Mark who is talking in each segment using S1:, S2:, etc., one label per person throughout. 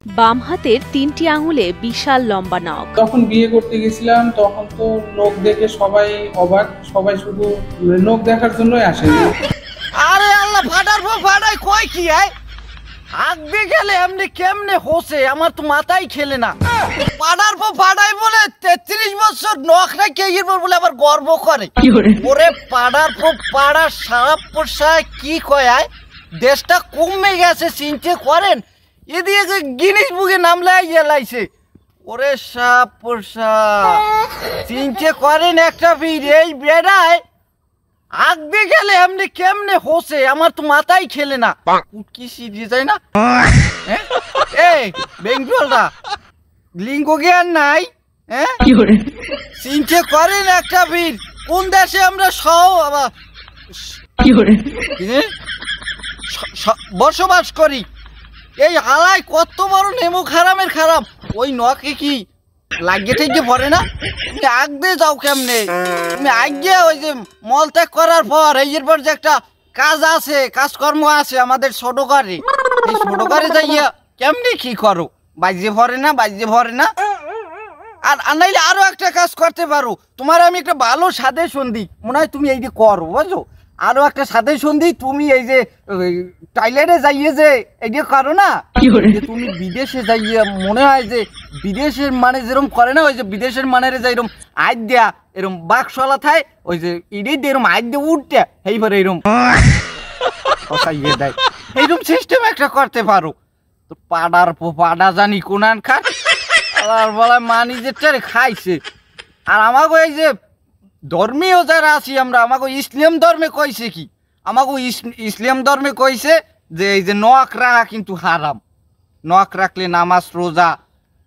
S1: বাম হাতের ৩টি আঙুলে বিশাল লম্বা নখ।
S2: তখন বিয়ে করতে গেছিলাম, তখন তো নখ দেখে সবাই অবাক, সবাই শুধু নখ দেখার জন্যই আসে।
S3: আরে আল্লাহ, ফাটার পর ফাটাই কয় কি আয় আগ দিয়ে গেলে এমনি কেমনে হোসে, আমার তো মাথায় খেলে না। পাড়ার পর পাড়াই বলে ৩৩ বছর নখ রেখে এরপর বলে আবার গর্ব করে। ওরে পাড়ার পর পাড়া সাপ পোষায় কি কয় আয়, দেশটা কমে গেছে চিনতে করেন। এদিকে গিনিস বুকে নাম লাইছে। ওরে সাপ পোষা চিনতে করেন একটা ভিড়, এই বেড়ায় আগ দিয়ে গেলে এমনি কেমনে হোসে, আমার তো মাথায় খেলে না। কি সিরিয়ে যায় না এই বেঙ্গলটা লিঙ্গ জ্ঞান নাই। হ্যাঁ চিনতে করেন একটা ভিড়, কোন দেশে আমরা বসবাস করি। এই হালায় কত বড় নেমু খারামের খারাপ, ওই নখে কি লাগিয়ে থেকে পড়ে না? তুমি আগ দিয়ে যাও কেমনে? তুমি আগে ওই যে মল ত্যাগ করার পর এরপর যে একটা কাজ আছে, কাজকর্ম আছে আমাদের ছোট ঘরে, এই ছোট ঘরে যাইয়া কেমনি কি করো? বাজে ভরে না, বাজে ভরে না। আর নাইলে আরো একটা কাজ করতে পারো, তোমার আমি একটা ভালো সাজেশন দিই, মনে হয় তুমি এই যে করো, বুঝছো? আরো একটা সাজেশন দিই, তুমি এই যে টয়লেটে যাইয়ে যে এই যে করো না, তুমি বিদেশে যাইয়ে মনে হয় যে বিদেশের মানে যেরকম করে না, ওই যে বিদেশের মানের যে এরকম আইড দেয়া এরকম বাক্সলা থায়, ওই যে ইডি এরকম আইড দিয়ে উঠতে এইবারে এরকম ইয়ে দেয়, এইরকম সিস্টেম একটা করতে পারো। তো পাড়ার পাড়া জানি কোনান খা আর বলা মানি যে খাইছে। আর আমাকে এই যে ধর্মীয় যারা আছি আমরা, আমাকে ইসলাম ধর্মে কইছে কি, আমাকে ইসলাম ধর্মে কইছে যে এই যে নখ রাখা কিন্তু হারাম, নখ রাখলে নামাজ রোজা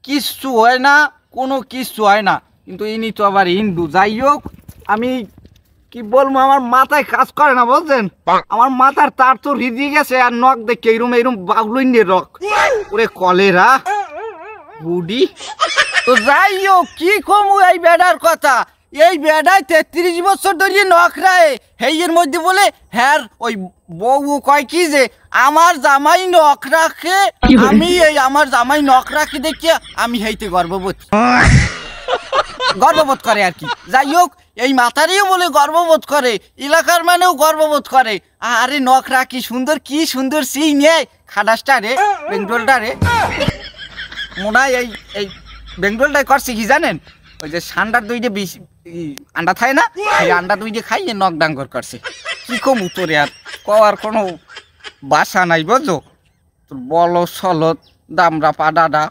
S3: কিচ্ছু হয় না, কোনো কিচ্ছু হয় না। কিন্তু ইনি তো আবার হিন্দু। যাই হোক, আমি কি বলবো, আমার মাথায় কাজ করে না, বলছেন? আমার মাথার তার তো রিজি গেছে, আর নখ দেখে এরম এরম বাগলুইনের রক, ওরে কলেরা বুডি। তো যাই হোক, কি কমু এই বেড়ার কথা, এই বেড়ায় ৩৩ বছর ধরে নখরায়, হেইয়ের মধ্যে বলে হ্যাঁ ওই বউ কয় কি যে আমার জামাই নখ রাখে, আমি এই আমার জামাই নখ রাখি দেখিয়া আমি হেইতে গর্ববোধ করে আর কি। যাই হোক, এই মাথারিও বলে গর্ববোধ করে, এলাকার মানেও গর্ববোধ করে। আরে নখ রাখি সুন্দর, কি সুন্দর সিং নেয় খাডাসটা রে, বেঙ্গলটা রে। মনে হয় এই বেঙ্গলটাই করছে কি জানেন, ওই যে সান্ডার দুইটা বেশি আন্ডা খায় না, এই আন্ডা দুইটা খাইয়ে নখ ডাঙ্গর করছে। কি কম উত্তরে আর কওয়ার কোনো বাসা নাই, বুঝছো? তোর বলো সলত দামরা পাডাডা।